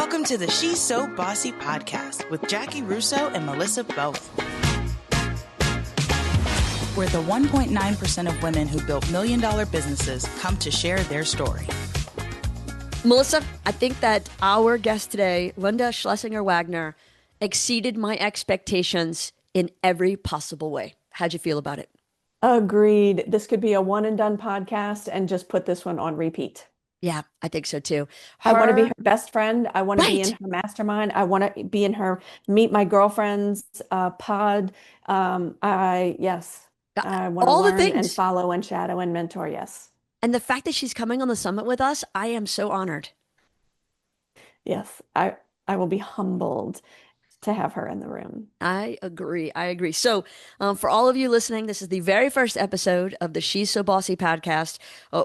Welcome to the She's So Bossy podcast with Jackie Russo and Melissa Both, where the 1.9% of women who built million-dollar businesses come to share their story. Melissa, I think that our guest today, Linda Schlesinger Wagner, exceeded my expectations in every possible way. How'd you feel about it? Agreed. This could be a one and done podcast and just put this one on repeat. Yeah, I think so too. I want to be her best friend. I want to be in her mastermind. I want to be in her meet my girlfriends pod. I want to learn and follow and shadow and mentor. Yes. And the fact that she's coming on the summit with us, I am so honored. Yes, I will be humbled to have her in the room. I agree. So for all of you listening, this is the very first episode of the She's So Bossy podcast.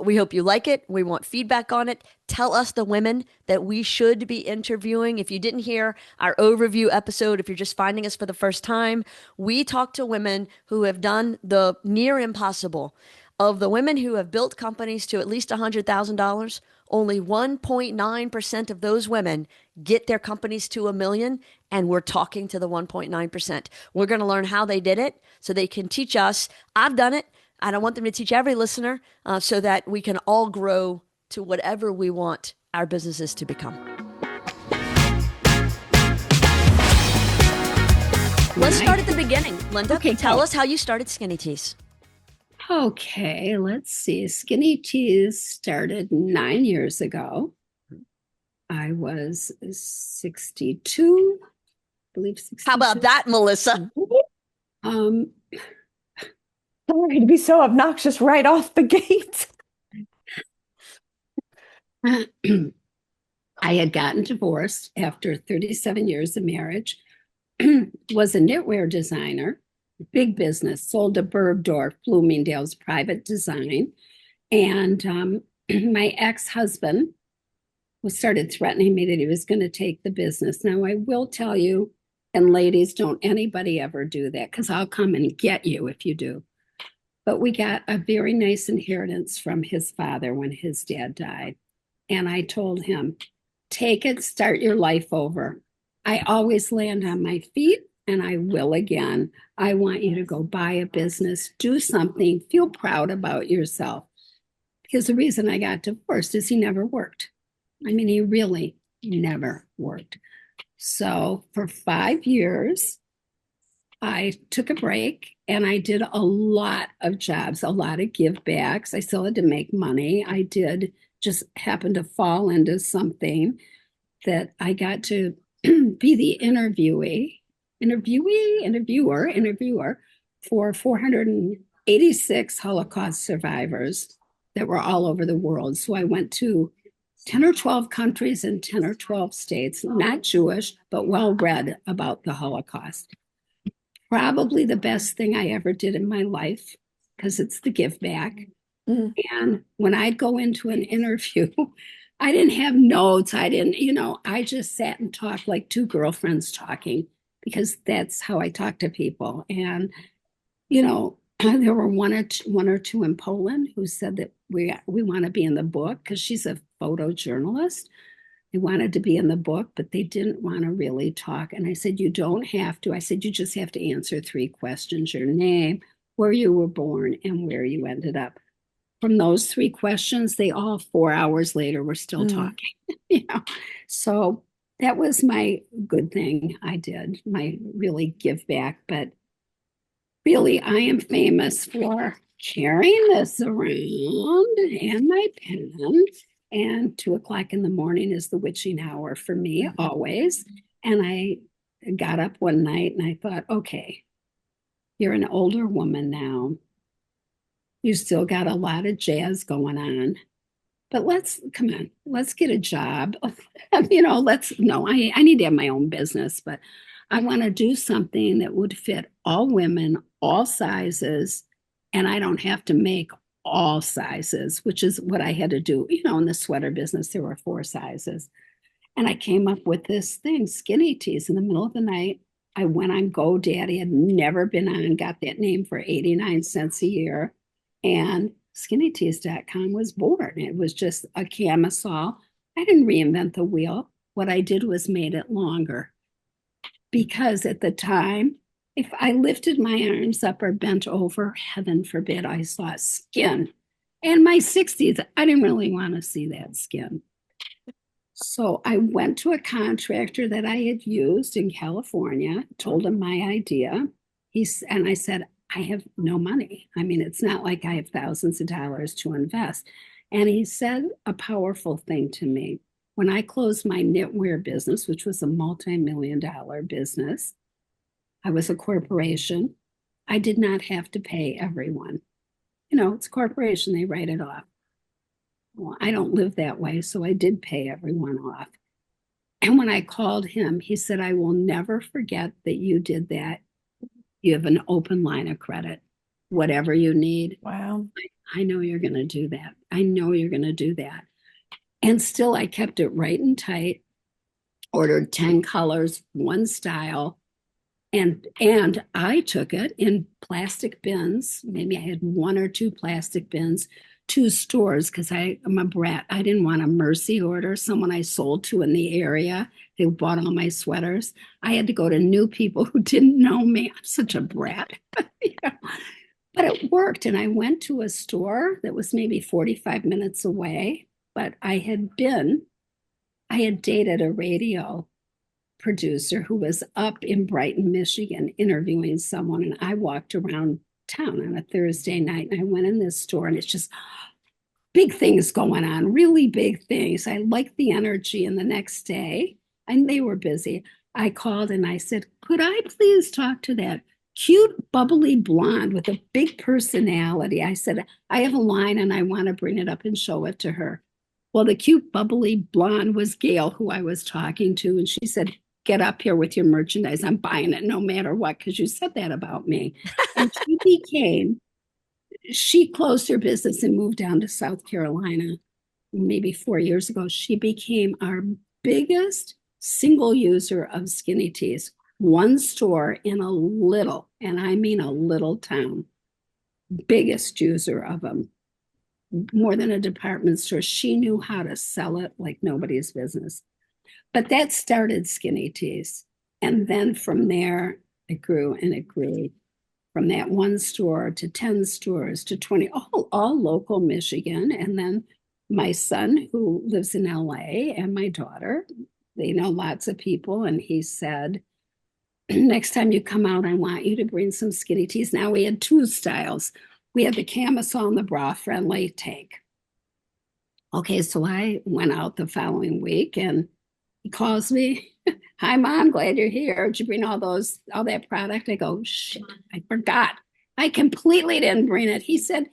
We hope you like it. We want feedback on it. Tell us the women that we should be interviewing. If you didn't hear our overview episode, if you're just finding us for the first time, we talk to women who have done the near impossible. Of the women who have built companies to at least $100,000, only 1.9% of those women get their companies to $1 million, and we're talking to the 1.9%. We're going to learn how they did it so they can teach us. I've done it. I don't want them to teach every listener so that we can all grow to whatever we want our businesses to become. Let's start at the beginning. Linda, tell us how you started Skinny Teas. Okay, let's see. Skinny Teas started 9 years ago. I was 62, I believe 62. How about that, Melissa? Sorry to be so obnoxious right off the gate. I had gotten divorced after 37 years of marriage, was a knitwear designer. Big business, sold to Bergdorf, Bloomingdale's Private Design. And my ex-husband started threatening me that he was going to take the business. Now, I will tell you, and ladies, don't anybody ever do that, because I'll come and get you if you do. But we got a very nice inheritance from his father when his dad died. And I told him, take it, start your life over. I always land on my feet. And I will again. I want you to go buy a business, do something, feel proud about yourself. Because the reason I got divorced is he never worked. I mean, he really never worked. So for 5 years, I took a break and I did a lot of jobs, a lot of give backs. I still had to make money. I did just happen to fall into something that I got to be the interviewer for 486 Holocaust survivors that were all over the world. So I went to 10 or 12 countries in 10 or 12 states, not Jewish, but well-read about the Holocaust. Probably the best thing I ever did in my life, because it's the give back. Mm-hmm. And when I'd go into an interview, I didn't have notes. I just sat and talked like two girlfriends talking, because that's how I talk to people. And, there were one or two in Poland who said that we want to be in the book, because she's a photojournalist. They wanted to be in the book, but they didn't want to really talk. And I said, you don't have to. I said, you just have to answer 3 questions: your name, where you were born, and where you ended up. From those 3 questions, they all 4 hours later were still talking. So that was my good thing I did, my really give back. But really, I am famous for carrying this around and my pen. And 2:00 in the morning is the witching hour for me, always. And I got up one night and I thought, okay, you're an older woman now. You still got a lot of jazz going on. But let's get a job. I need to have my own business, but I want to do something that would fit all women, all sizes, and I don't have to make all sizes, which is what I had to do. In the sweater business, there were 4 sizes. And I came up with this thing, Skinny Teas, in the middle of the night. I went on GoDaddy, had never been on, got that name for 89 cents a year. And skinnyteas.com was born. It was just a camisole. I didn't reinvent the wheel. What I did was made it longer, because at the time, if I lifted my arms up or bent over, heaven forbid, I saw skin. In my 60s, I didn't really want to see that skin. So I went to a contractor that I had used in California, told him my idea. And I said, I have no money. I mean, it's not like I have thousands of dollars to invest. And he said a powerful thing to me. When I closed my knitwear business, which was a multi-million-dollar business, I was a corporation. I did not have to pay everyone. You know, it's a corporation, they write it off. Well, I don't live that way, so I did pay everyone off. And when I called him, he said, I will never forget that you did that. You have an open line of credit, whatever you need. Wow. I know you're going to do that. I know you're going to do that. And still, I kept it right and tight, ordered 10 colors, one style. And I took it in plastic bins. Maybe I had 1 or 2 plastic bins, 2 stores, because I'm a brat. I didn't want a mercy order, someone I sold to in the area. They bought all my sweaters. I had to go to new people who didn't know me. I'm such a brat. Yeah. But it worked. And I went to a store that was maybe 45 minutes away. But I had dated a radio producer who was up in Brighton, Michigan, interviewing someone. And I walked around town on a Thursday night, and I went in this store, and it's just big things going on, really big things. I liked the energy. And the next day, and they were busy, I called and I said, could I please talk to that cute, bubbly blonde with a big personality? I said, I have a line and I want to bring it up and show it to her. Well, the cute, bubbly blonde was Gail, who I was talking to. And she said, get up here with your merchandise. I'm buying it no matter what, because you said that about me. And she closed her business and moved down to South Carolina maybe 4 years ago. She became our biggest single user of skinny teas. One store in a little, and I mean a little town, biggest user of them. More than a department store. She knew how to sell it like nobody's business. But that started skinny teas. And then from there, it grew and it grew. From that 1 store to 10 stores to 20, all local Michigan. And then my son, who lives in LA, and my daughter, they know lots of people. And he said, next time you come out, I want you to bring some skinny teas. Now we had 2 styles. We had the camisole and the bra-friendly tank. Okay, so I went out the following week, and he calls me. Hi, Mom, glad you're here. Did you bring all that product? I go, shit, I forgot. I completely didn't bring it. He said,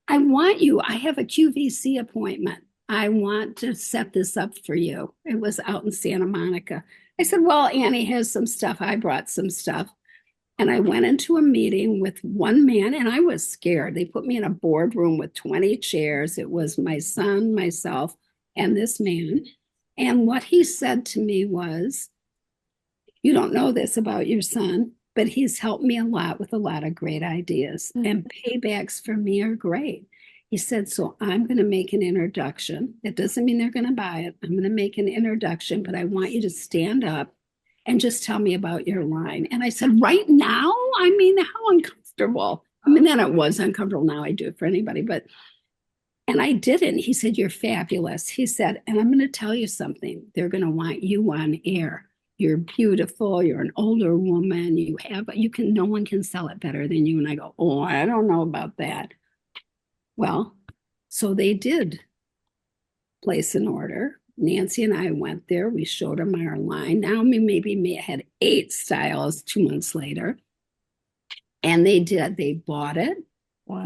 I have a QVC appointment. I want to set this up for you. It was out in Santa Monica. I said, well, Annie has some stuff. I brought some stuff. And I went into a meeting with one man, and I was scared. They put me in a boardroom with 20 chairs. It was my son, myself, and this man. And what he said to me was, you don't know this about your son, but he's helped me a lot with a lot of great ideas. Mm-hmm. And paybacks for me are great. He said, so I'm going to make an introduction. It doesn't mean they're going to buy it. I'm going to make an introduction, but I want you to stand up and just tell me about your line. And I said, right now? I mean, how uncomfortable. I mean, then it was uncomfortable. Now I do it for anybody, and I didn't. He said, you're fabulous. He said, and I'm going to tell you something. They're going to want you on air. You're beautiful. You're an older woman. No one can sell it better than you. And I go, oh, I don't know about that. Well, so they did place an order. Nancy and I went there. We showed them our line. Now maybe had 8 styles 2 months later. And they did. They bought it. Wow.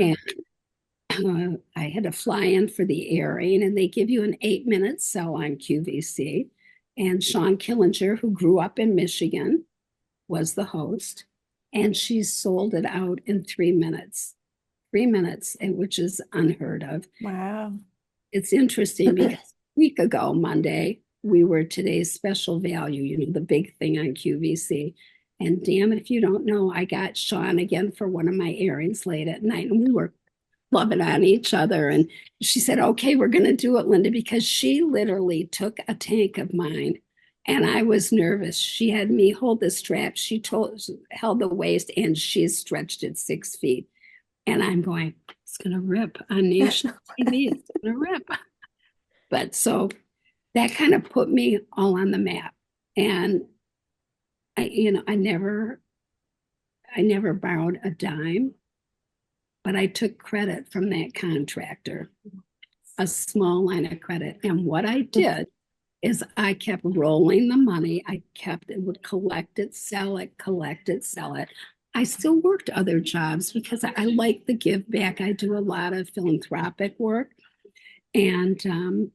And I had to fly in for the airing, and they give you an 8-minute sell on QVC. And Sean Killinger, who grew up in Michigan, was the host. And she sold it out in 3 minutes. 3 minutes, which is unheard of. Wow. It's interesting because week ago, Monday, we were today's special value, the big thing on QVC. And damn it, if you don't know, I got Sean again for one of my airings late at night, and we were loving on each other. And she said, okay, we're going to do it, Linda, because she literally took a tank of mine, And I was nervous. She had me hold the strap. She held the waist, and she stretched it 6 feet. And I'm going, it's going to rip on national TV. It's going to rip. But so that kind of put me all on the map. And I never borrowed a dime, but I took credit from that contractor, a small line of credit. And what I did is I kept rolling the money. Would collect it, sell it, collect it, sell it. I still worked other jobs because I like the give back. I do a lot of philanthropic work. And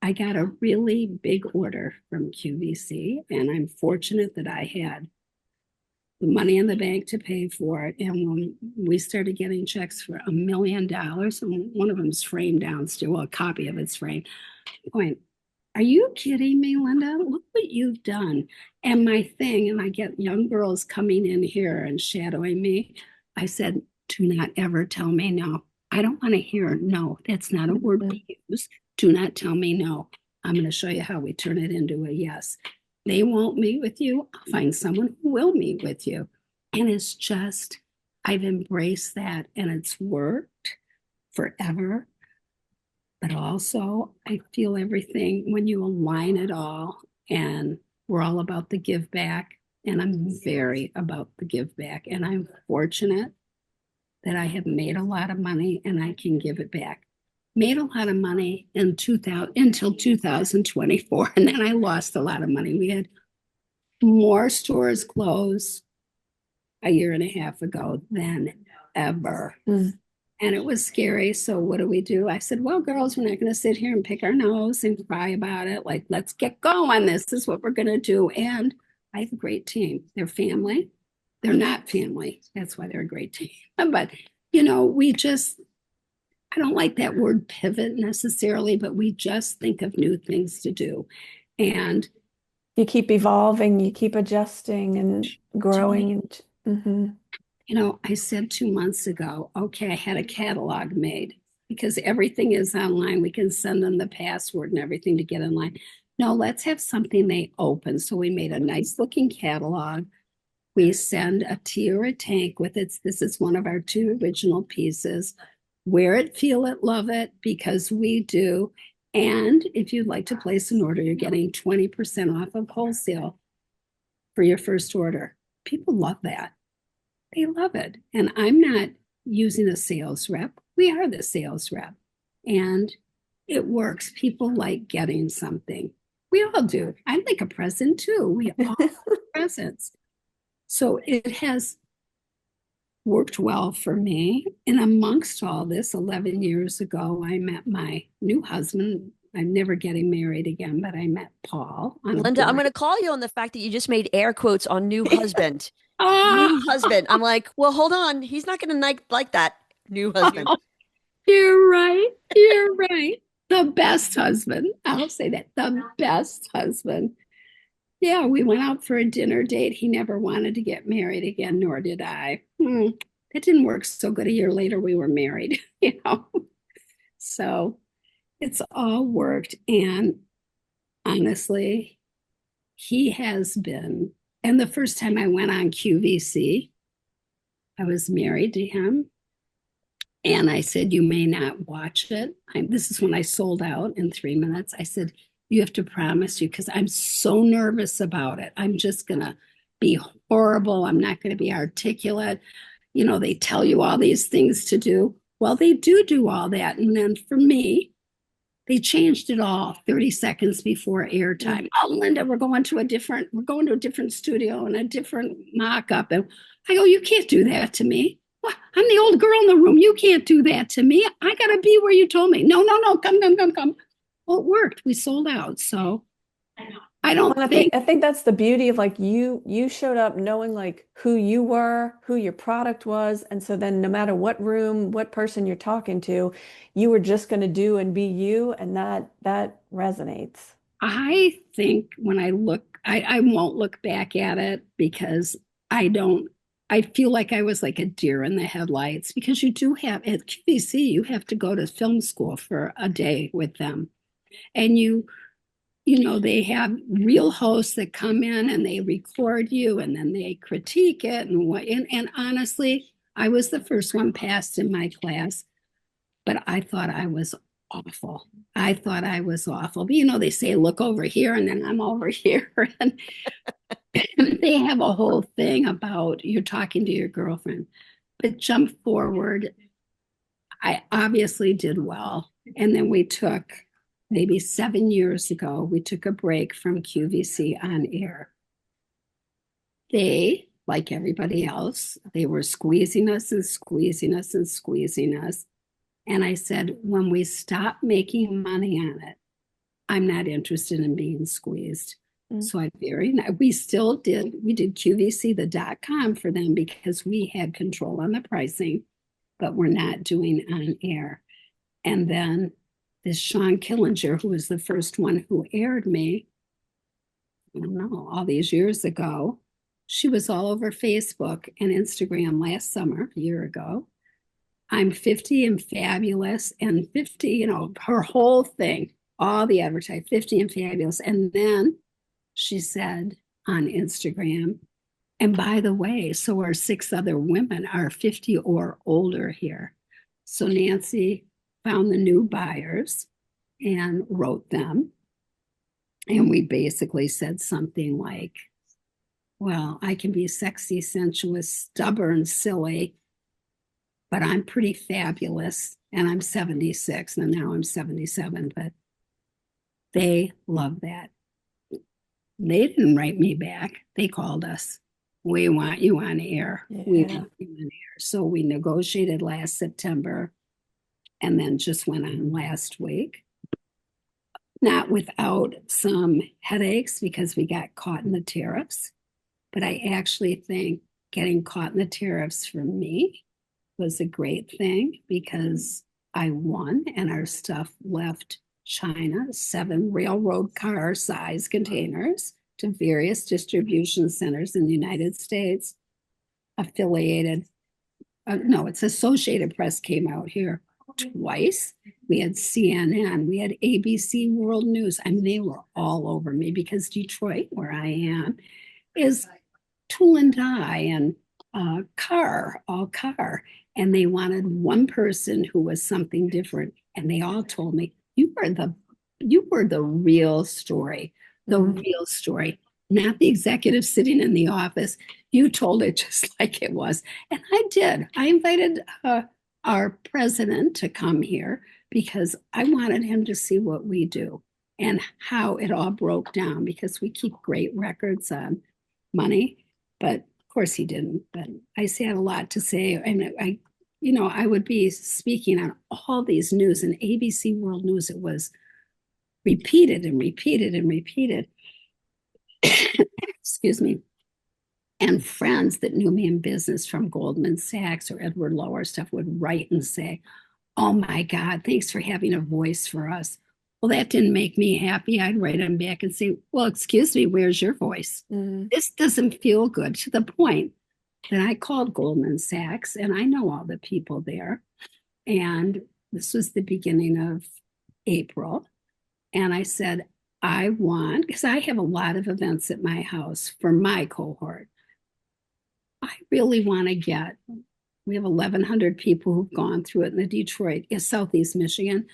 I got a really big order from QVC, and I'm fortunate that I had the money in the bank to pay for it. And when we started getting checks for $1 million, and one of them's framed downstairs, well, a copy of it's framed, I'm going, are you kidding me, Linda? Look what you've done. And my thing, and I get young girls coming in here and shadowing me. I said, do not ever tell me no. I don't want to hear no. That's not a word we use. Do not tell me no. I'm going to show you how we turn it into a yes. They won't meet with you. I'll find someone who will meet with you. And it's just, I've embraced that, and it's worked forever. But also, I feel everything when you align it all, and we're all about the give back. And I'm very about the give back. And I'm fortunate that I have made a lot of money and I can give it back. Made a lot of money in 2000 until 2024, and then I lost a lot of money. We had more stores close a year and a half ago than ever. And it was scary. So what do? I said, well, girls, we're not going to sit here and pick our nose and cry about it. Like, let's get going. This is what we're going to do. And I have a great team. They're family. They're not family. That's why they're a great team. But, we just, I don't like that word pivot necessarily, but we just think of new things to do. And you keep evolving, you keep adjusting and growing. I said 2 months ago, okay, I had a catalog made because everything is online. We can send them the password and everything to get online. No, let's have something they open. So we made a nice looking catalog. We send a tea or a tank with it. This is one of our 2 original pieces. Wear it, feel it, love it, because we do. And if you'd like to place an order, you're getting 20% off of wholesale for your first order. People love that. They love it. And I'm not using a sales rep. We are the sales rep. And it works. People like getting something. We all do. I like a present too. We all like presents. So it has worked well for me. And amongst all this, 11 years ago, I met my new husband. I'm never getting married again, but I met Paul. Linda, I'm going to call you on the fact that you just made air quotes on new husband. New husband. I'm like, well, hold on. He's not going to like that new husband. You're right. You're right. The best husband. I'll say that. The best husband. Yeah, we went out for a dinner date. He never wanted to get married again, nor did I. It didn't work so good. A year later, we were married, So it's all worked. And honestly, he has been, and the first time I went on QVC, I was married to him. And I said, you may not watch it. This is when I sold out in 3 minutes. I said, you have to promise you, because I'm so nervous about it. I'm just going to be horrible. I'm not going to be articulate. They tell you all these things to do. Well, they do all that. And then for me, they changed it all 30 seconds before airtime. Oh, Linda, we're going to a different studio and a different mock-up. And I go, you can't do that to me. Well, I'm the old girl in the room. You can't do that to me. I got to be where you told me. No, come. Well, it worked. We sold out. So I think that's the beauty of like you showed up knowing like who you were, who your product was. And so then no matter what room, what person you're talking to, you were just going to do and be you. And that resonates. I think when I look, I won't look back at it because I feel like I was like a deer in the headlights, because you do have at QVC, you have to go to film school for a day with them. And they have real hosts that come in and they record you and then they critique it. And honestly, I was the first one passed in my class, but I thought I was awful. I thought I was awful. But they say, look over here, and then I'm over here. And they have a whole thing about you're talking to your girlfriend. But jump forward, I obviously did well. And then we took, maybe 7 years ago, we took a break from QVC on air. They, like everybody else, they were squeezing us and squeezing us and squeezing us. And I said, when we stop making money on it, I'm not interested in being squeezed. So we did QVC, the .com for them because we had control on the pricing, but we're not doing on air. And then this Sean Killinger, who was the first one who aired me, I don't know, all these years ago, she was all over Facebook and Instagram last summer, a year ago. I'm 50 and fabulous, and 50, her whole thing, all the advertising, 50 and fabulous. And then she said on Instagram, and by the way, so are 6 other women are 50 or older here. So Nancy found the new buyers and wrote them. And we basically said something like, well, I can be sexy, sensuous, stubborn, silly, but I'm pretty fabulous. And I'm 76, and now I'm 77, but they love that. They didn't write me back. They called us. We want you on air. Yeah. We want you on air. So we negotiated last September and then just went on last week. Not without some headaches because we got caught in the tariffs. But I actually think getting caught in the tariffs for me was a great thing because I won and our stuff left China, 7 railroad car size containers to various distribution centers in the United States. It's Associated Press came out here twice. We had CNN, we had ABC World News. I mean, they were all over me because Detroit, where I am, is tool and die and all car. And they wanted one person who was something different. And they all told me, you were the real story, real story, not the executive sitting in the office. You told it just like it was. And I did. I invited our president to come here because I wanted him to see what we do and how it all broke down because we keep great records on money. But of course he didn't. But I had a lot to say. And I would be speaking on all these news and ABC World News. It was repeated and repeated and repeated. Excuse me. And friends that knew me in business from Goldman Sachs or Edward Lowe or stuff would write and say, oh my God, thanks for having a voice for us. Well, that didn't make me happy. I'd write them back and say, well, excuse me, where's your voice? This doesn't feel good, to the point that I called Goldman Sachs, and I know all the people there. And this was the beginning of April. And I said, because I have a lot of events at my house for my cohort. I really want to we have 1,100 people who've gone through it in the Detroit, Southeast Michigan.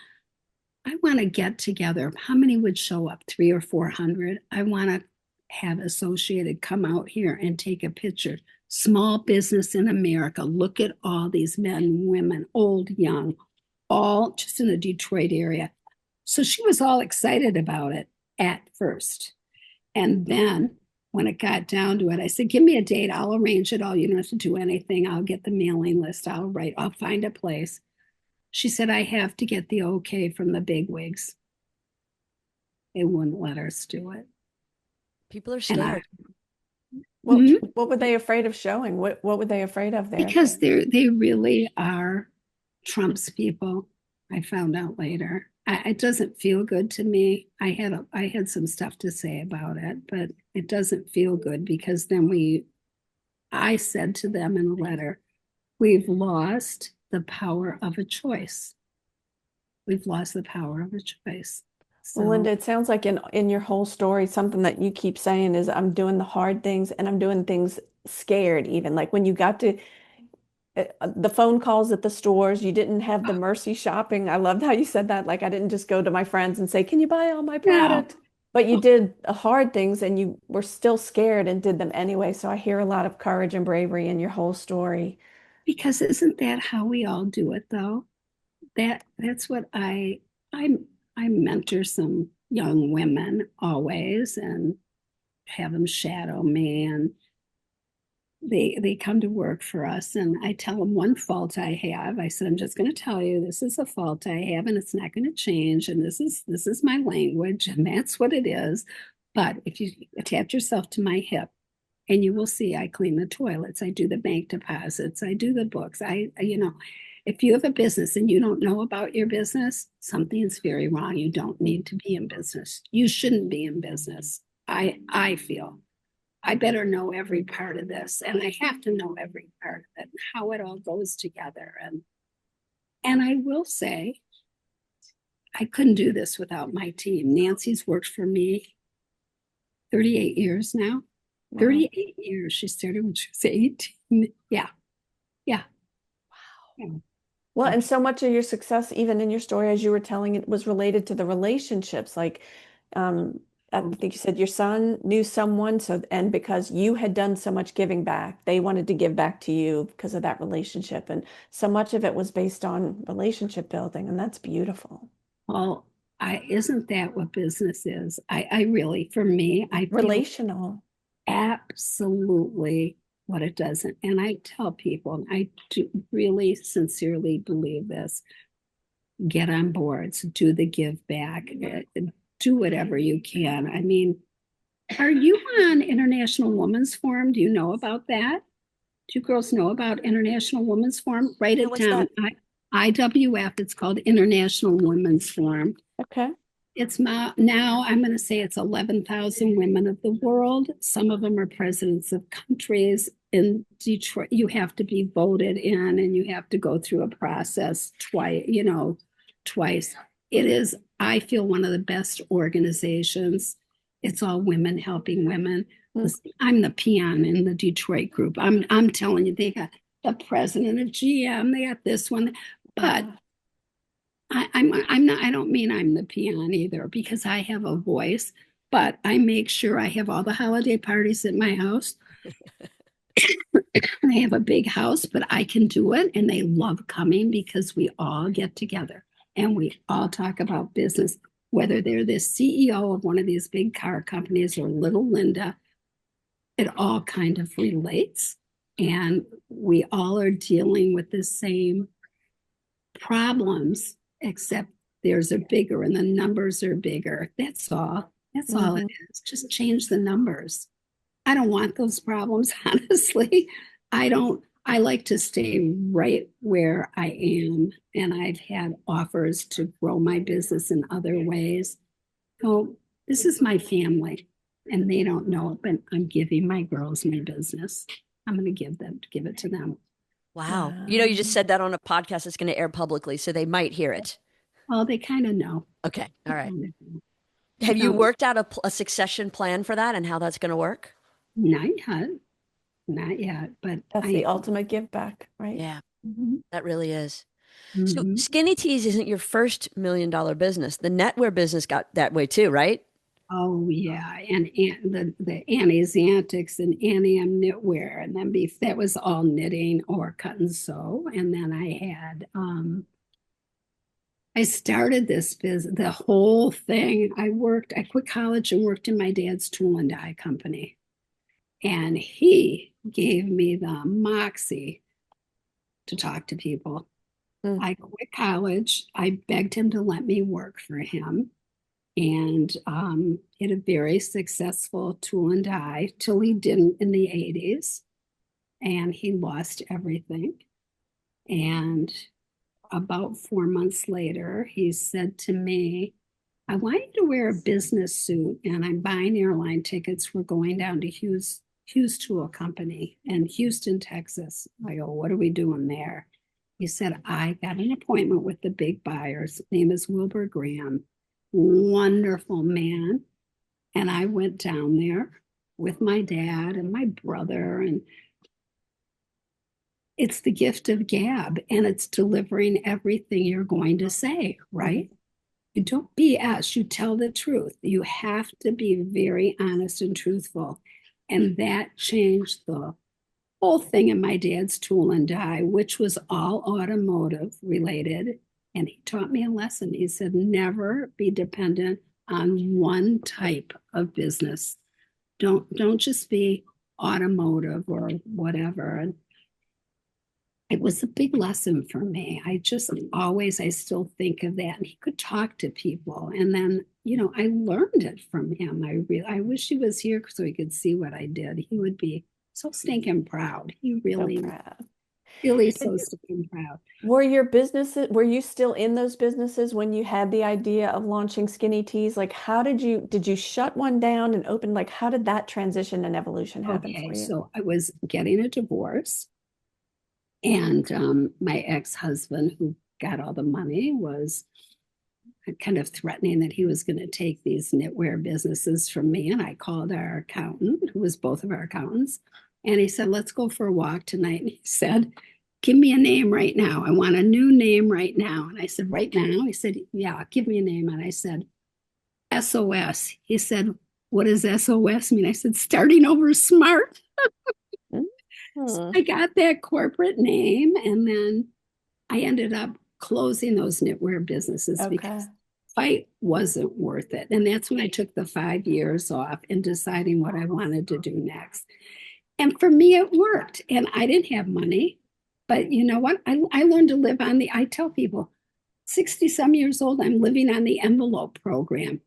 I want to get together. How many would show up? 300 or 400. I want to have Associated come out here and take a picture. Small business in America. Look at all these men, women, old, young, all just in the Detroit area. So she was all excited about it at first. And then when it got down to it, I said, give me a date. I'll arrange it all. You don't have to do anything. I'll get the mailing list. I'll find a place. She said, I have to get the okay from the bigwigs. They wouldn't let us do it. People are scared. What were they afraid of showing? What were they afraid of there? Because they really are Trump's people. I found out later. It doesn't feel good to me. I had some stuff to say about it, but it doesn't feel good because then I said to them in a letter, we've lost the power of a choice. We've lost the power of a choice. Well, So, Linda, it sounds like in your whole story, something that you keep saying is I'm doing the hard things and I'm doing things scared even. Like when you got to the phone calls at the stores, you didn't have the mercy shopping. I loved how you said that. Like I didn't just go to my friends and say, "Can you buy all my no, product?" But you did hard things and you were still scared and did them anyway. So I hear a lot of courage and bravery in your whole story. because isn't that how we all do it though? That's what I I mentor some young women always and have them shadow me, and they come to work for us, and I tell them one fault I have. I said, I'm just going to tell you this is a fault I have and it's not going to change, and this is my language and that's what it is. But if you attach yourself to my hip, and you will see I clean the toilets, I do the bank deposits, I do the books, if you have a business and you don't know about your business, something's very wrong. You don't need to be in business. You shouldn't be in business. I feel I better know every part of this, and I have to know every part of it, and how it all goes together. And I will say, I couldn't do this without my team. Nancy's worked for me 38 years now. Wow. 38 years. She started when she was 18. Yeah. Yeah. Wow. Well, and so much of your success, even in your story, as you were telling it, was related to the relationships. Like, um, I think you said your son knew someone, so and because you had done so much giving back, they wanted to give back to you because of that relationship. And so much of it was based on relationship building, and that's beautiful. Well, isn't that what business is? I really, for me, I feel Relational. absolutely what it doesn't. And I tell people, and I do really sincerely believe this, get on boards, do the give back, do whatever you can. I mean, are you on International Women's Forum? Do you know about that? Do you girls know about International Women's Forum? Write it down. IWF, it's called International Women's Forum. Okay. It's now, I'm going to say it's 11,000 women of the world. Some of them are presidents of countries. In Detroit, you have to be voted in and you have to go through a process twice. It is, I feel, one of the best organizations. It's all women helping women. I'm the peon in the Detroit group. I'm telling you, they got the president of GM, they got this one, but I'm not, I don't mean I'm the peon either, because I have a voice, but I make sure I have all the holiday parties at my house. I have a big house, but I can do it. And they love coming because we all get together and we all talk about business, whether they're the CEO of one of these big car companies or little Linda, it all kind of relates. And we all are dealing with the same problems, except theirs are bigger and the numbers are bigger. That's all. That's all it is. Just change the numbers. I don't want those problems, honestly. I like to stay right where I am. And I've had offers to grow my business in other ways. So this is my family and they don't know it, but I'm giving my girls my business. I'm going to give it to them. Wow. You just said that on a podcast that's going to air publicly, so they might hear it. Well, they kind of know. Okay. All right. Have you worked out a succession plan for that and how that's going to work? Not yet, but that's the ultimate give back, right? Yeah, that really is. So Skinny Teas isn't your first $1 million business. The knitwear business got that way too, right? Oh yeah, and the Annie's Antics and Annie M Knitwear, and then that was all knitting or cut and sew. And then I started this business, the whole thing. I quit college and worked in my dad's tool and die company. And he gave me the moxie to talk to people. I quit college. I begged him to let me work for him. And he had a very successful tool and die till he didn't in the 80s. And he lost everything. And about 4 months later, he said to me, I want you to wear a business suit, and I'm buying airline tickets. We're going down to Hughes Tool Company in Houston, Texas. I go, what are we doing there? He said, I got an appointment with the big buyers. His name is Wilbur Graham. wonderful man. And I went down there with my dad and my brother, and it's the gift of gab, and it's delivering everything you're going to say, right? You don't BS, you tell the truth. You have to be very honest and truthful. And that changed the whole thing in my dad's tool and die, which was all automotive related. And he taught me a lesson. He said, never be dependent on one type of business. Don't just be automotive or whatever. And it was a big lesson for me. I still think of that. And he could talk to people. And then, I learned it from him. I wish he was here so he could see what I did. He would be so stinking proud. He really, So proud. really so stinking proud. Were you still in those businesses when you had the idea of launching Skinny Teas? Like, how did you shut one down and open, like, how did that transition and evolution happen for you? So I was getting a divorce, and my ex-husband, who got all the money, was kind of threatening that he was going to take these knitwear businesses from me. And I called our accountant, who was both of our accountants, and he said, let's go for a walk tonight. And he said, give me a name right now. I want a new name right now. And I said, right now? He said, yeah, give me a name. And I said, SOS. He said, what does SOS mean? I said, starting over smart. So I got that corporate name, and then I ended up closing those knitwear businesses because fight wasn't worth it. And that's when I took the 5 years off and deciding what I wanted to do next. And for me, it worked. And I didn't have money, but you know what? I learned to live on I tell people, 60 some years old, I'm living on the envelope program.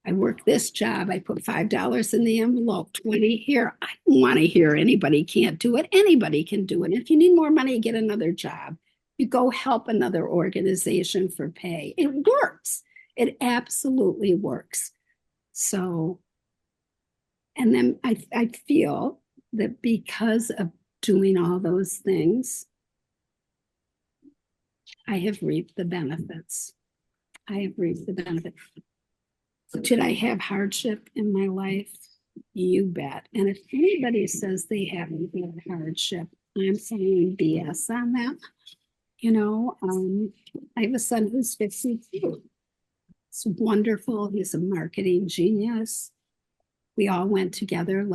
I work this job. I put $5 in the envelope, 20 here. I don't want to hear anybody can't do it. Anybody can do it. If you need more money, get another job. You go help another organization for pay. It works. It absolutely works. So, and then I feel that because of doing all those things, I have reaped the benefits. I have reaped the benefits. Did I have hardship in my life? You bet. And if anybody says they haven't had hardship, I'm saying BS on that. I have a son who's 52. It's wonderful. He's a marketing genius. We all went together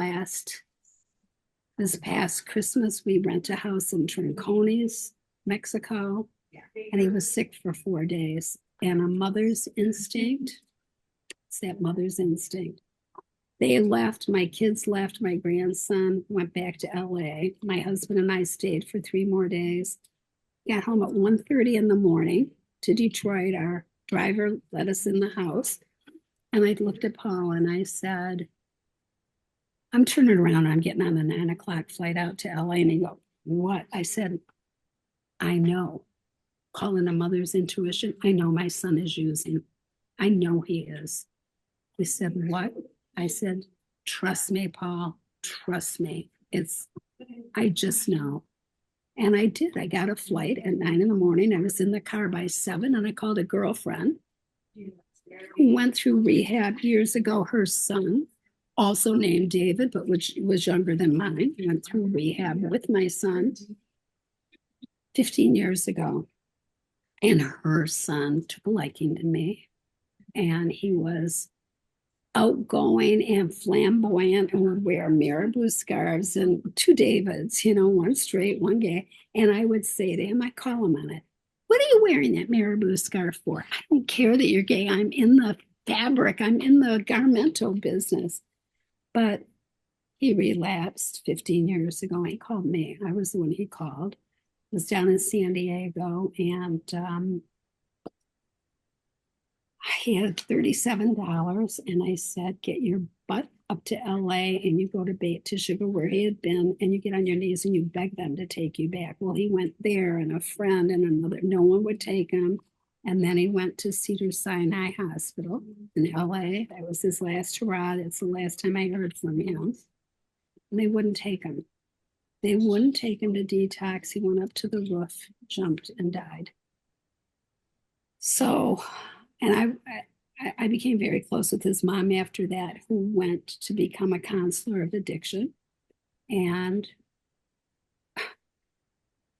this past Christmas. We rent a house in Trincones, Mexico, and he was sick for 4 days. And a mother's instinct, it's that mother's instinct. They left, my kids left, my grandson went back to LA. My husband and I stayed for 3 more days. Got home at 1:30 in the morning to Detroit. Our driver let us in the house. And I looked at Paul and I said, I'm turning around. I'm getting on the 9 o'clock flight out to LA. And he goes, what? I said, I know. Calling a mother's intuition. I know my son is using. I know he is. He said, what? I said, trust me, Paul. Trust me. I just know. And I did. I got a flight at 9 in the morning. I was in the car by 7, and I called a girlfriend who went through rehab years ago. Her son, also named David, but which was younger than mine, went through rehab with my son 15 years ago. And her son took a liking to me. And he was outgoing and flamboyant and would wear marabou scarves and 2 Davids, one straight, one gay. And I would say to him, I call him on it. What are you wearing that marabou scarf for? I don't care that you're gay. I'm in the fabric. I'm in the garmento business. But he relapsed 15 years ago. He called me. I was the one he called. I was down in San Diego, and he had $37, and I said, get your butt up to LA and you go to Bait to Sugar where he had been, and you get on your knees and you beg them to take you back. Well, he went there, and a friend and another, no one would take him. And then he went to Cedars-Sinai Hospital in LA. That was his last hurrah. That's the last time I heard from him. And they wouldn't take him. They wouldn't take him to detox. He went up to the roof, jumped, and died. So, and I became very close with his mom after that, who went to become a counselor of addiction. And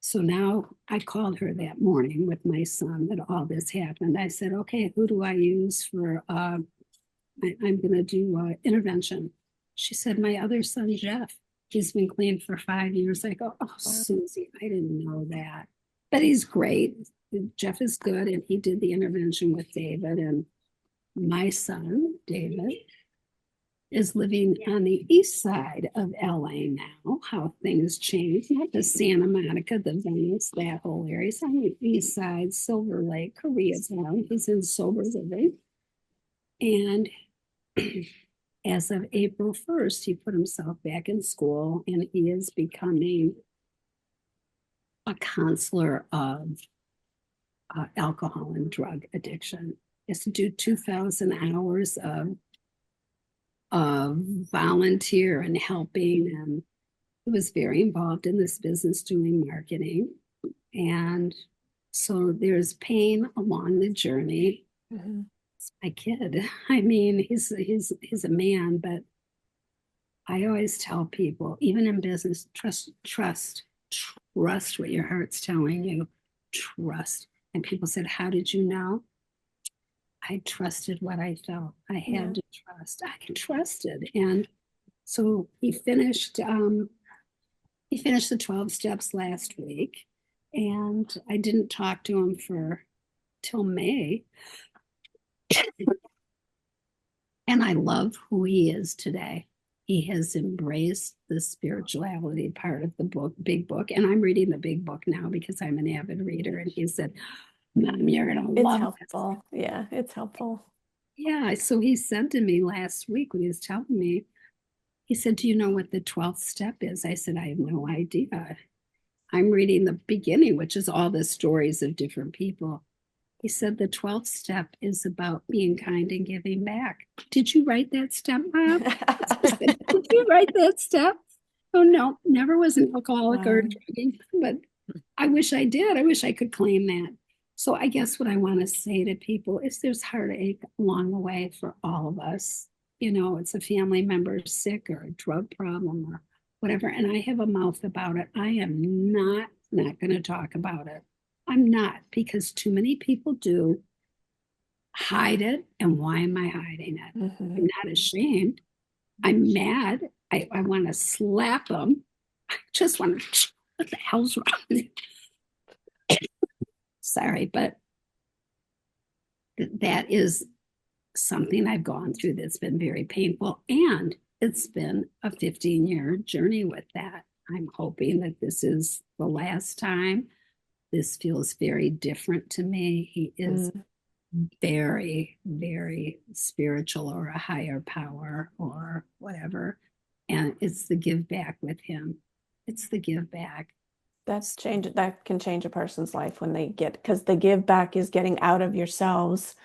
so now I called her that morning with my son that all this happened. I said, okay, who do I use for, I'm going to do intervention. She said, my other son, Jeff, he's been clean for 5 years. I go, oh, Susie, I didn't know that. But he's great. Jeff is good. And he did the intervention with David. And my son, David, is living on the east side of LA now, how things change, not the Santa Monica, the Venice, that whole area. He's on the east side, Silver Lake, Koreatown. He's in sober living. And as of April 1st, he put himself back in school, and he is becoming a counselor of alcohol and drug addiction. He has to do 2,000 hours of volunteer and helping, and he was very involved in this business doing marketing. And so there's pain along the journey. Mm-hmm. It's my kid. I mean, he's a man, but I always tell people, even in business, trust what your heart's telling you. Trust. And people said, how did you know? I trusted what I felt. I had to trust. I can trust it. And so he finished the 12 steps last week. And I didn't talk to him till May. And I love who he is today. He has embraced the spirituality part of the book, big book. And I'm reading the big book now because I'm an avid reader. And he said, Mom, you're going to love it. It's helpful. Yeah, it's helpful. Yeah. So he said to me last week when he was telling me, he said, do you know what the 12th step is? I said, I have no idea. I'm reading the beginning, which is all the stories of different people. He said the 12th step is about being kind and giving back. Did you write that step, Mom? Did you write that step? Oh, no, never was an alcoholic or drugging, but I wish I did. I wish I could claim that. So I guess what I want to say to people is there's heartache along the way for all of us. You know, it's a family member sick or a drug problem or whatever. And I have a mouth about it. I am not going to talk about it. I'm not, because too many people do hide it. And why am I hiding it? Mm-hmm. I'm not ashamed. I'm mad. I want to slap them. I just want to, what the hell's wrong with you? Sorry, but that is something I've gone through that's been very painful. And it's been a 15-year journey with that. I'm hoping that this is the last time. This feels very different to me. He is very, very spiritual or a higher power or whatever. And it's the give back with him. It's the give back. That can change a person's life when they because the give back is getting out of yourselves.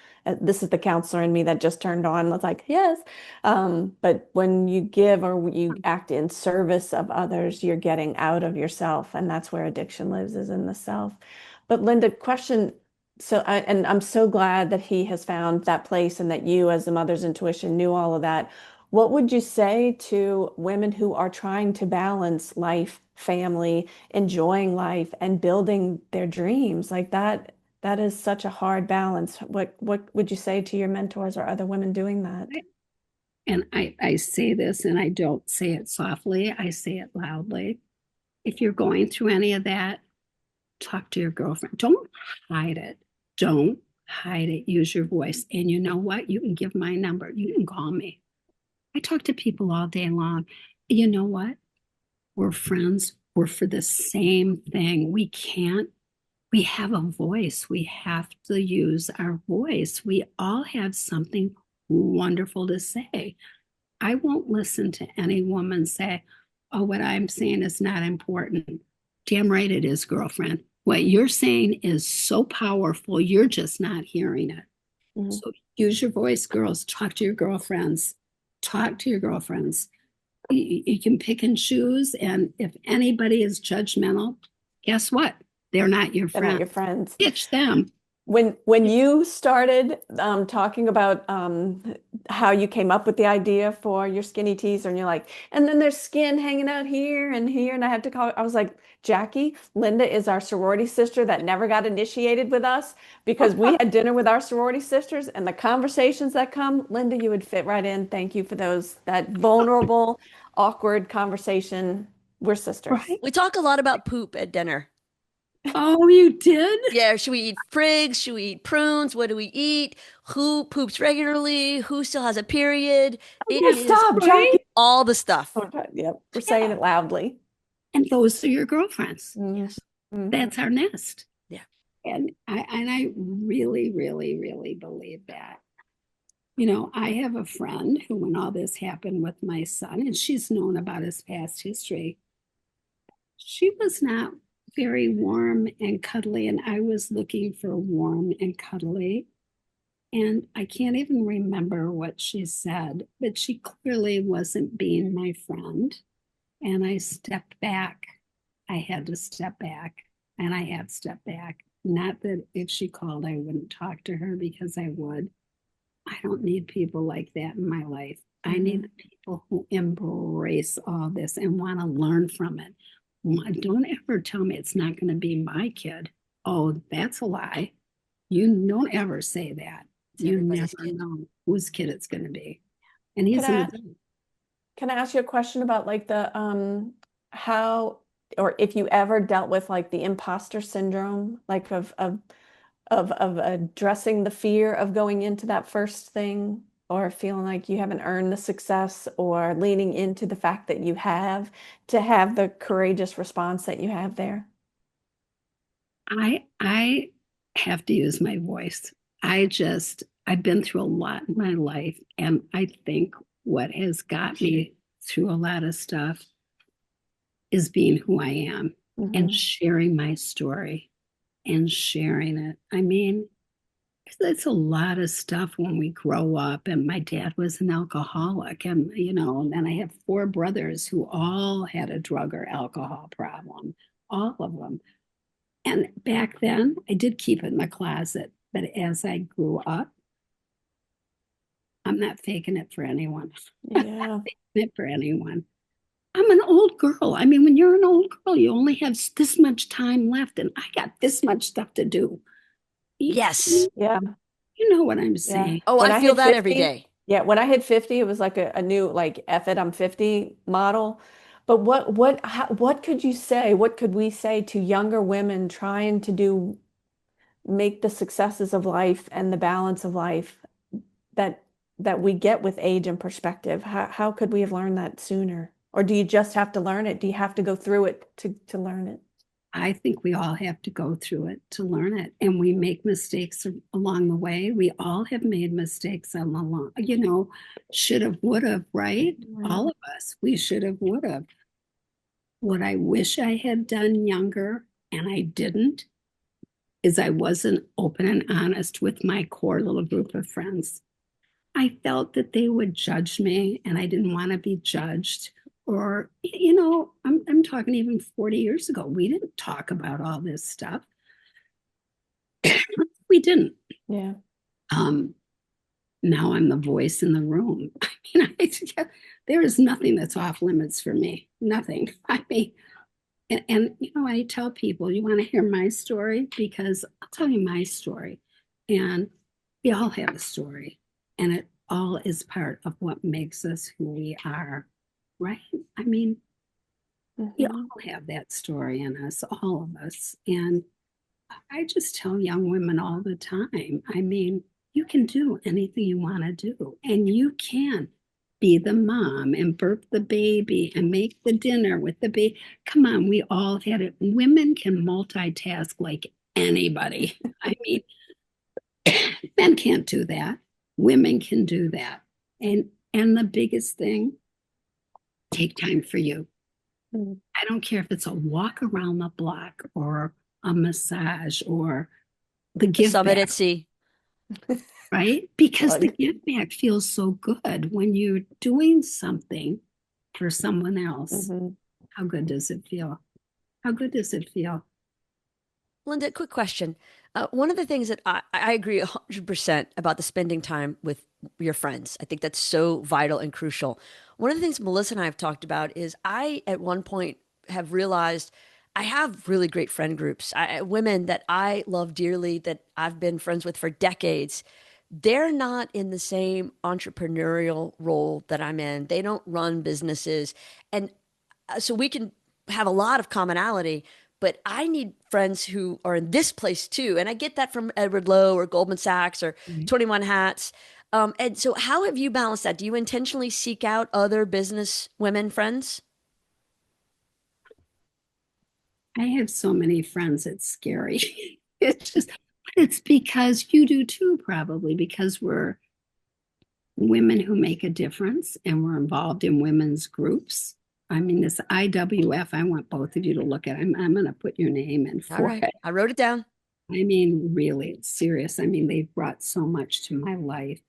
This is the counselor in me that just turned on. It's like, yes. But when you give or you act in service of others, you're getting out of yourself. And that's where addiction lives, is in the self. But Linda, question. And I'm so glad that he has found that place and that you, as the mother's intuition, knew all of that. What would you say to women who are trying to balance life, family, enjoying life, and building their dreams? Like that is such a hard balance. What would you say to your mentors or other women doing that? And I say this, and I don't say it softly, I say it loudly. If you're going through any of that, talk to your girlfriend. Don't hide it. Don't hide it. Use your voice. And you know what? You can give my number. You can call me. I talk to people all day long. You know what? We're friends. We're for the same thing. We have a voice. We have to use our voice. We all have something wonderful to say. I won't listen to any woman say, oh, what I'm saying is not important. Damn right it is, girlfriend. What you're saying is so powerful. You're just not hearing it. Mm-hmm. So use your voice, girls. Talk to your girlfriends. Talk to your girlfriends. You can pick and choose. And if anybody is judgmental, guess what? They're not your friends. They're not your friends. Ditch them. When you started talking about how you came up with the idea for your skinny tees, and you're like, and then there's skin hanging out here and here, and I had to call. I was like, Jackie, Linda is our sorority sister that never got initiated with us because we had dinner with our sorority sisters, and the conversations that come, Linda, you would fit right in. Thank you for those, that vulnerable, awkward conversation. We're sisters. Right. We talk a lot about poop at dinner. Oh, you did? Yeah, should we eat frigs? Should we eat prunes? What do we eat? Who poops regularly? Who still has a period? It Yeah, is stop, Jackie. all the stuff. Yep, we're saying it loudly. And those are your girlfriends. Yes. That's our nest. Yeah. And I really, really, really believe that. You know, I have a friend who, when all this happened with my son, and she's known about his past history, she was not very warm and cuddly, and I was looking for warm and cuddly. And I can't even remember what she said, but she clearly wasn't being my friend. And I stepped back. I had to step back, and I have stepped back. Not that if she called, I wouldn't talk to her, because I would. I don't need people like that in my life. I need people who embrace all this and want to learn from it. Don't ever tell me it's not going to be my kid. Oh, that's a lie. You don't ever say that. You never know whose kid it's going to be. And he's Can I ask you a question about like the how, or if you ever dealt with like the imposter syndrome, like of addressing the fear of going into that first thing, or feeling like you haven't earned the success, or leaning into the fact that you have to have the courageous response that you have there? I have to use my voice. I've been through a lot in my life, and I think what has got me through a lot of stuff is being who I am and sharing my story and sharing it. I mean, it's a lot of stuff when we grow up, and my dad was an alcoholic, and and then I have 4 brothers who all had a drug or alcohol problem, all of them. And back then I did keep it in the closet, but as I grew up, I'm not faking it for anyone. Yeah. I'm not faking it for anyone. I'm an old girl. I mean, when you're an old girl, you only have this much time left, and I got this much stuff to do. Yes. Yeah. You know what I'm saying? Oh, I feel that 50, every day. Yeah, when I hit 50, it was like a new like F it, I'm 50 model. But what could you say? What could we say to younger women trying to make the successes of life and the balance of life that we get with age and perspective? How could we have learned that sooner? Or do you just have to learn it? Do you have to go through it to learn it? I think we all have to go through it to learn it. And we make mistakes along the way. We all have made mistakes on the long, should have, would have, right? All of us, we should have, would have. What I wish I had done younger, and I didn't, is I wasn't open and honest with my core little group of friends. I felt that they would judge me, and I didn't want to be judged. Or, I'm talking even 40 years ago. We didn't talk about all this stuff. We didn't. Yeah. Now I'm the voice in the room. I mean, there is nothing that's off limits for me. Nothing. I mean, and I tell people, you want to hear my story? Because I'll tell you my story. And we all have a story. And it all is part of what makes us who we are. Right? I mean, we all have that story in us, all of us. And I just tell young women all the time, I mean, you can do anything you want to do. And you can be the mom and burp the baby and make the dinner with the baby. Come on, we all had it. Women can multitask like anybody. I mean, men can't do that. Women can do that. And the biggest thing, take time for you. I don't care if it's a walk around the block or a massage or the give Summit back, at sea. right? Because the give back feels so good when you're doing something for someone else. How good does it feel? How good does it feel? Linda, quick question. One of the things that I agree 100% about the spending time with your friends. I think that's so vital and crucial. One of the things Melissa and I have talked about is I, at one point, have realized I have really great friend groups, women that I love dearly, that I've been friends with for decades. They're not in the same entrepreneurial role that I'm in. They don't run businesses. And so we can have a lot of commonality, but I need friends who are in this place too. And I get that from Edward Lowe or Goldman Sachs or 21 Hats. And so, how have you balanced that? Do you intentionally seek out other business women friends? I have so many friends, it's scary. It's just, it's because you do too, probably, because we're women who make a difference and we're involved in women's groups. I mean, this IWF, I want both of you to look at. I'm going to put your name in for it. I wrote it down. I mean, really, it's serious. I mean, they've brought so much to my life.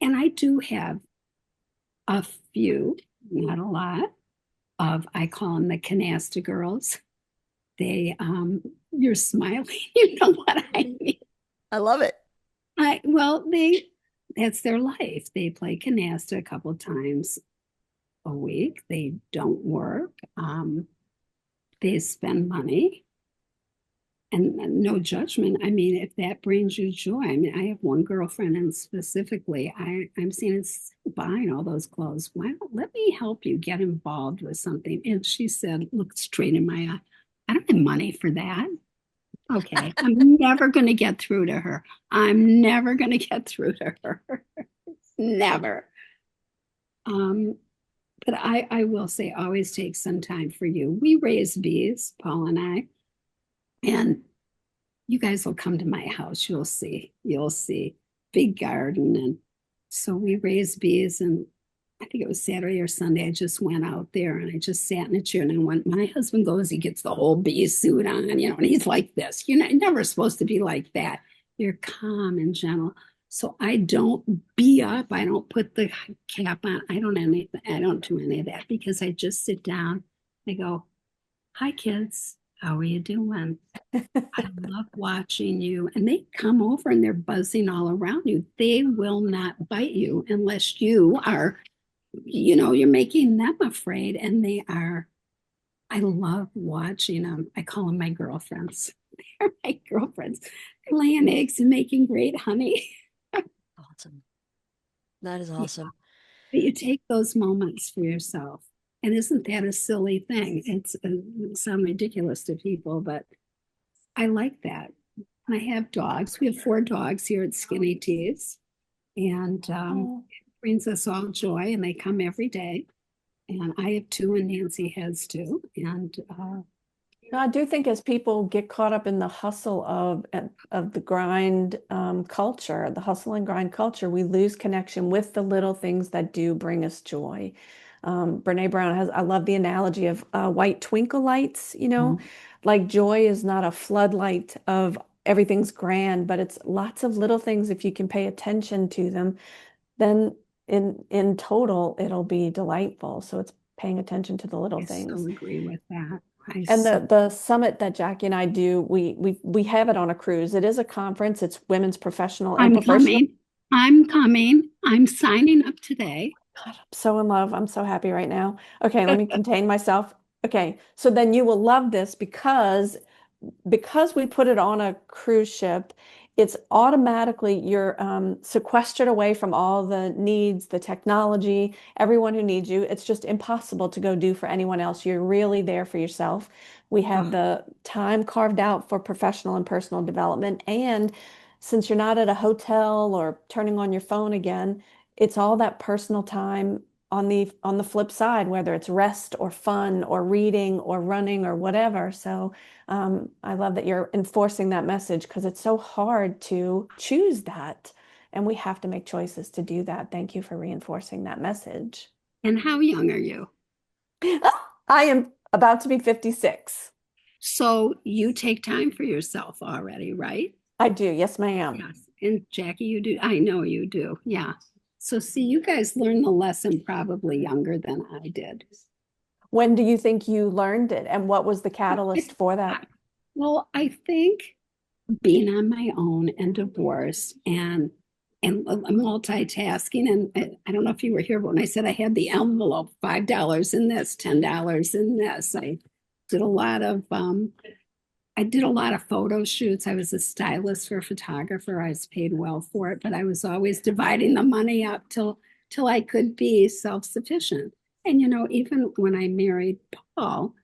And I do have a few, not a lot, of, I call them the canasta girls. They, you're smiling, you know what I mean. I love it. That's their life. They play canasta a couple times a week. They don't work. They spend money. And no judgment. I mean, if that brings you joy. I mean, I have one girlfriend, and specifically, I'm saying, it's buying all those clothes. Why don't let me help you get involved with something? And she said, looked straight in my eye, I don't have money for that. Okay, I'm never going to get through to her. I'm never going to get through to her. Never. But I will say, always take some time for you. We raise bees, Paul and I. And you guys will come to my house. You'll see. Big garden. And so we raise bees. And I think it was Saturday or Sunday. I just went out there and I just sat in a chair. And my husband goes, he gets the whole bee suit on, and he's like this. You're never supposed to be like that. You're calm and gentle. So I don't bee up. I don't put the cap on. I don't do any of that, because I just sit down. I go, hi, kids. How are you doing? I love watching you. And they come over and they're buzzing all around you. They will not bite you unless you are, you're making them afraid. And I love watching them. I call them my girlfriends. They're my girlfriends. They're laying eggs and making great honey. Awesome. That is awesome. Yeah. But you take those moments for yourself. And isn't that a silly thing? It sounds ridiculous to people, but I like that. I have dogs. We have 4 dogs here at Skinny Teas, and it brings us all joy, and they come every day. And I have 2, and Nancy has 2. And I do think, as people get caught up in the hustle of the grind culture, the hustle and grind culture, we lose connection with the little things that do bring us joy. Brene Brown I love the analogy of white twinkle lights, like joy is not a floodlight of everything's grand, but it's lots of little things. If you can pay attention to them, then in total, it'll be delightful. So it's paying attention to the little things. I so agree with that. And the summit that Jackie and I do, we have it on a cruise. It is a conference. It's women's professional and professional. I'm coming. I'm signing up today. God, I'm so in love. I'm so happy right now. Okay, let me contain myself. Okay, so then you will love this, because we put it on a cruise ship. It's automatically, you're sequestered away from all the needs, the technology, everyone who needs you. It's just impossible to go do for anyone else. You're really there for yourself. We have the time carved out for professional and personal development. And since you're not at a hotel or turning on your phone again, it's all that personal time on the flip side, whether it's rest or fun or reading or running or whatever. So I love that you're enforcing that message, because it's so hard to choose that. And we have to make choices to do that. Thank you for reinforcing that message. And how young are you? I am about to be 56. So you take time for yourself already, right? I do. Yes, ma'am. Yes. And Jackie, you do. I know you do. Yeah. So see, you guys learned the lesson probably younger than I did. When do you think you learned it? And what was the catalyst for that? Well, I think being on my own and divorced and multitasking. And I don't know if you were here, but when I said I had the envelope, $5 in this, $10 in this, did a lot of I did a lot of photo shoots. I was a stylist for a photographer. I was paid well for it, but I was always dividing the money up till I could be self-sufficient. And even when I married Paul,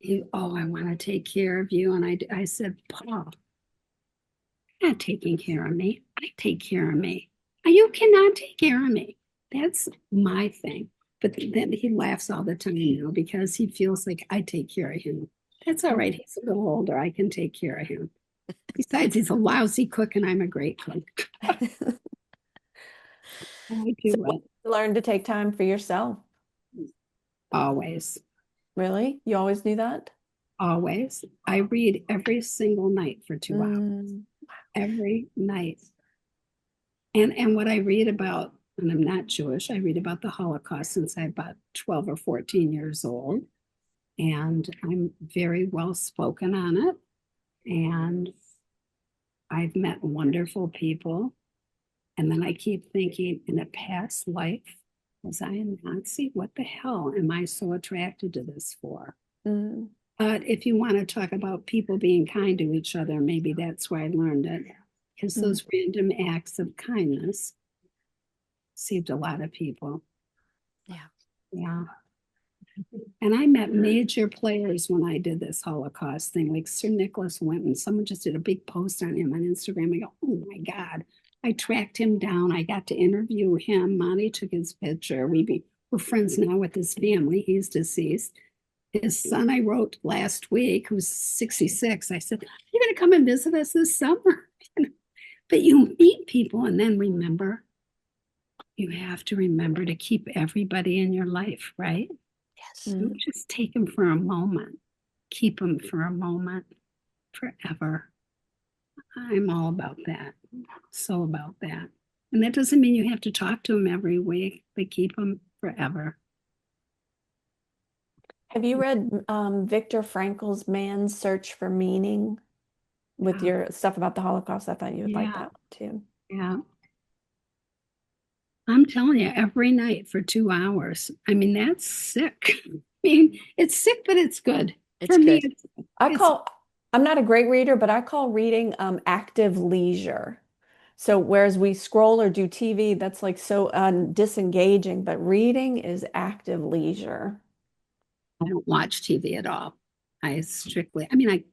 I want to take care of you. And I said, Paul, you're not taking care of me. I take care of me. You cannot take care of me. That's my thing. But then he laughs all the time because he feels like I take care of him. That's all right. He's a little older. I can take care of him. Besides, he's a lousy cook and I'm a great cook. I do learn to take time for yourself. Always. Really? You always do that? Always. I read every single night for 2 hours. Every night. And what I read about, and I'm not Jewish, I read about the Holocaust since I'm about 12 or 14 years old. And I'm very well spoken on it. And I've met wonderful people. And then I keep thinking, in a past life, was I a Nazi? What the hell am I so attracted to this for? But if you want to talk about people being kind to each other, maybe that's where I learned it. Because those random acts of kindness saved a lot of people. Yeah. Yeah. And I met major players when I did this Holocaust thing, like Sir Nicholas Winton. Someone just did a big post on him on Instagram. I go, oh my God. I tracked him down. I got to interview him. Monty took his picture. We're friends now with his family. He's deceased. His son, I wrote last week, who's 66. I said, you're going to come and visit us this summer. But you meet people and then remember, you have to remember to keep everybody in your life, right? Yes. Don't just take them for a moment. Keep them for a moment, forever. I'm all about that. So about that. And that doesn't mean you have to talk to them every week, but keep them forever. Have you read Viktor Frankl's Man's Search for Meaning with your stuff about the Holocaust? I thought you would like that too. Yeah. I'm telling you, every night for 2 hours. I mean, that's sick. I mean, it's sick, but it's good. It's for good. I'm not a great reader, but I call reading active leisure. So whereas we scroll or do TV, that's like so disengaging, but reading is active leisure. I don't watch TV at all. I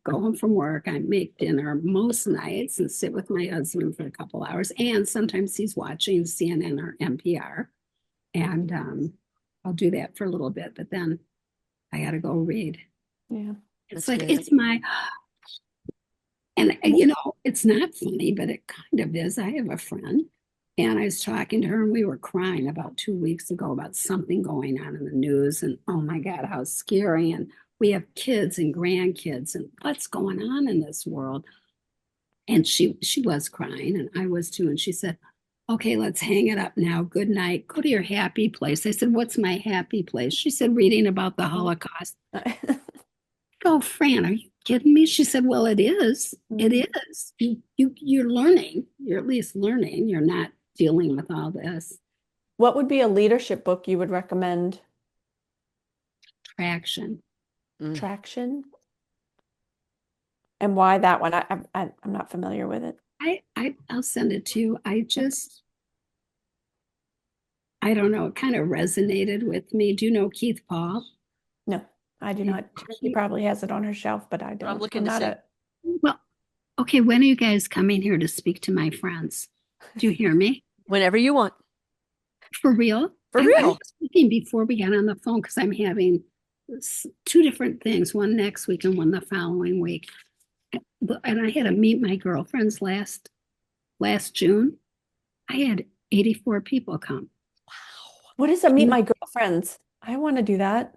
go home from work, I make dinner most nights and sit with my husband for a couple hours. And sometimes he's watching CNN or NPR. And I'll do that for a little bit, but then I got to go read. Yeah. It's like, it's my, and it's not funny, but it kind of is. I have a friend and I was talking to her and we were crying about 2 weeks ago about something going on in the news. And oh my God, how scary. And we have kids and grandkids and what's going on in this world. And she was crying and I was too. And she said, okay, let's hang it up now. Good night. Go to your happy place. I said, what's my happy place? She said, reading about the Holocaust. Oh, Fran, are you kidding me? She said, well, it is. It is. You're learning. You're at least learning. You're not dealing with all this. What would be a leadership book you would recommend? Traction. Traction? And why that one? I'm not familiar with it. I'll send it to you. I don't know. It kind of resonated with me. Do you know Keith Paul? No, I do not. She probably has it on her shelf, but I don't. I'm looking to see. Well, okay. When are you guys coming here to speak to my friends? Do you hear me? Whenever you want. For real? For real. I was thinking before we got on the phone because I'm having 2 different things, one next week and one the following week. And I had to meet my girlfriends last June. I had 84 people come. Wow. What is a meet my girlfriends? I want to do that.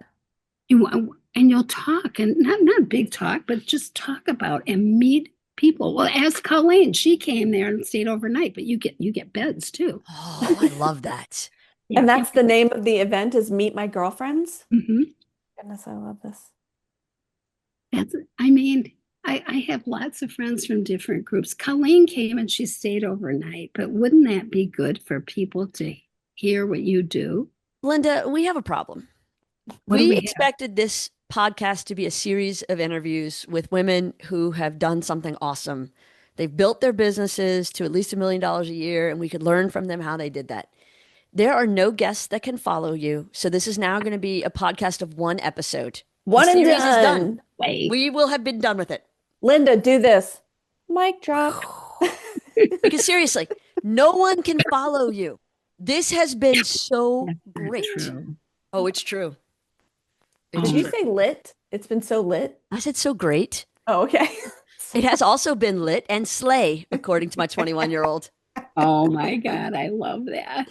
And you'll talk and not big talk, but just talk about and meet people. Well, ask Colleen. She came there and stayed overnight, but you get beds too. Oh, I love that. And that's the name of the event is Meet My Girlfriends? Mm-hmm. Goodness, I love this. I have lots of friends from different groups. Colleen came and she stayed overnight, but wouldn't that be good for people to hear what you do? Linda, we have a problem. What do We we have? expected this podcast to be a series of interviews with women who have done something awesome. They've built their businesses to at least $1 million a year, and we could learn from them how they did that. There are no guests that can follow you. So this is now going to be a podcast of one episode. One the and series done. Is done. Wait. We will have been done with it. Linda, do this. Mic drop. Because seriously, no one can follow you. This has been so great. True. Oh, it's true. Did you say lit? It's been so lit. I said so great. Oh, okay. It has also been lit and slay, according to my 21-year-old. Oh my God, I love that.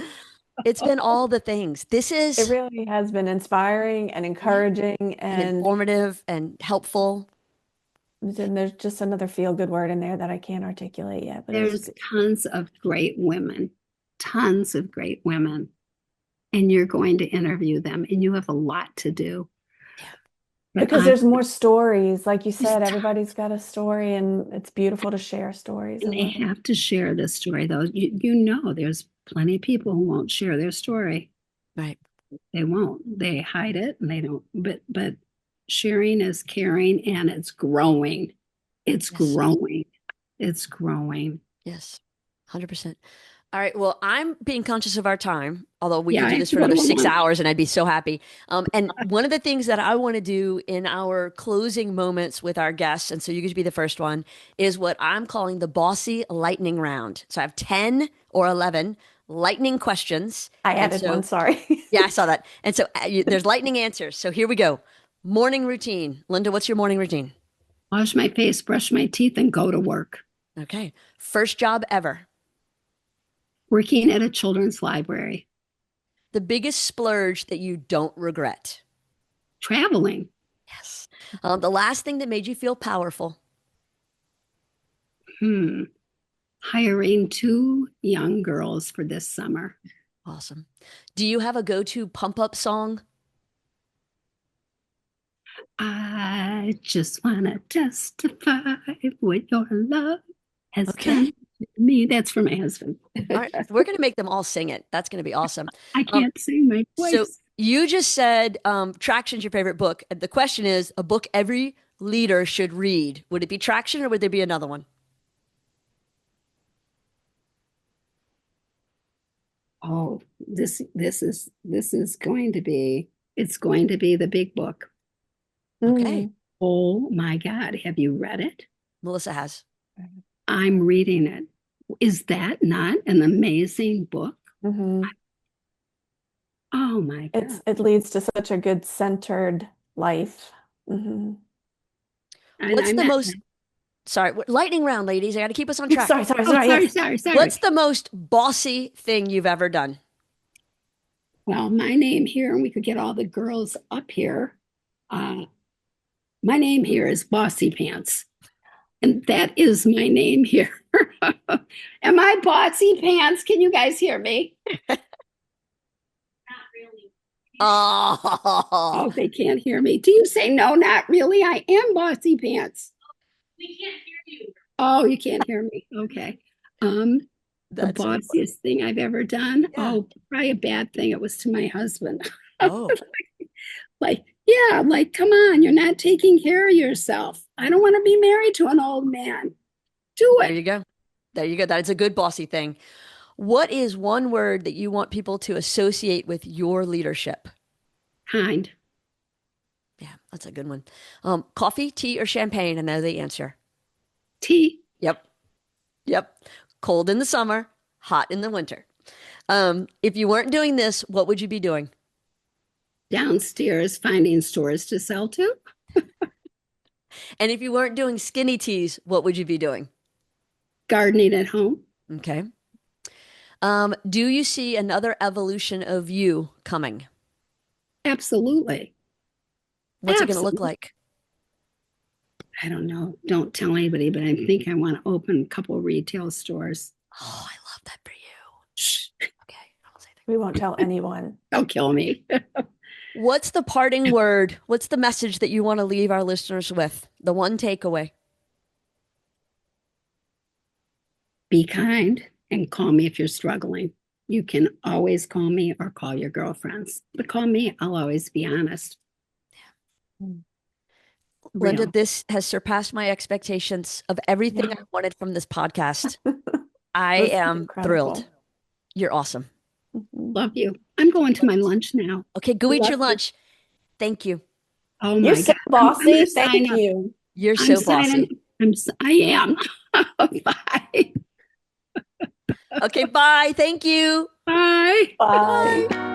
It's been all the things. It really has been inspiring and encouraging and informative and helpful. And there's just another feel-good word in there that I can't articulate yet. But there's tons of great women, and you're going to interview them, and you have a lot to do. Because there's more stories. Like you said, everybody's got a story, and it's beautiful to share stories. And they have to share this story, though. You know, there's plenty of people who won't share their story. Right. They won't. They hide it, and they don't. But sharing is caring, and it's growing. It's growing. It's growing. Yes, 100%. All right. Well, I'm being conscious of our time, although we could do this for another 6 hours and I'd be so happy. And one of the things that I want to do in our closing moments with our guests, and so you could be the first one, is what I'm calling the Bossy lightning round. So I have 10 or 11 lightning questions. I added one, sorry. Yeah, I saw that. And so there's lightning answers. So here we go. Morning routine. Linda, what's your morning routine? Wash my face, brush my teeth, and go to work. Okay. First job ever. Working at a children's library. The biggest splurge that you don't regret. Traveling. Yes. The last thing that made you feel powerful. Hiring 2 young girls for this summer. Awesome. Do you have a go-to pump-up song? I just want to testify what your love has done to me. That's for my husband. All right. We're going to make them all sing it. That's going to be awesome. I can't sing my voice. So you just said Traction's your favorite book. The question is a book every leader should read. Would it be Traction or would there be another one? Oh, this is going to be, it's going to be the big book. Okay. Oh my God. Have you read it? Melissa has. I'm reading it. Is that not an amazing book? Mm-hmm. Oh my God. It leads to such a good centered life. Mm-hmm. What's the most, sorry, lightning round, ladies. I got to keep us on track. Sorry. What's the most bossy thing you've ever done? Well, my name here, and we could get all the girls up here. My name here is Bossy Pants. And that is my name here. Am I Bossy Pants? Can you guys hear me? Not really. Oh, they can't hear me. Do you say no, not really? I am Bossy Pants. We can't hear you. Oh, you can't hear me. Okay. The bossiest thing I've ever done. Yeah. Oh, probably a bad thing. It was to my husband. Oh. Like, come on, you're not taking care of yourself. I don't want to be married to an old man. Do it. There you go. That is a good bossy thing. What is one word that you want people to associate with your leadership? Kind. Yeah, that's a good one. Coffee, tea, or champagne? I know the answer. Tea. Yep. Cold in the summer, hot in the winter. If you weren't doing this, what would you be doing? Downstairs finding stores to sell to. And if you weren't doing skinny teas, what would you be doing? Gardening at home. Okay. Do you see another evolution of you coming? Absolutely. What's it going to look like? I don't know. Don't tell anybody, but I think I want to open a couple of retail stores. Oh, I love that for you. Shh. Okay. I won't say that. We won't tell anyone. Don't kill me. What's the parting word? What's the message that you want to leave our listeners with? The one takeaway? Be kind and call me if you're struggling. You can always call me or call your girlfriends. But call me, I'll always be honest. Linda, this has surpassed my expectations of everything I wanted from this podcast. I am thrilled. You're awesome. Love you. I'm going to my lunch now. Okay, go eat your lunch. Thank you. Oh my God. You're so bossy. Thank you. You're so bossy. I am. Bye. Okay, bye. Thank you. Bye. Bye.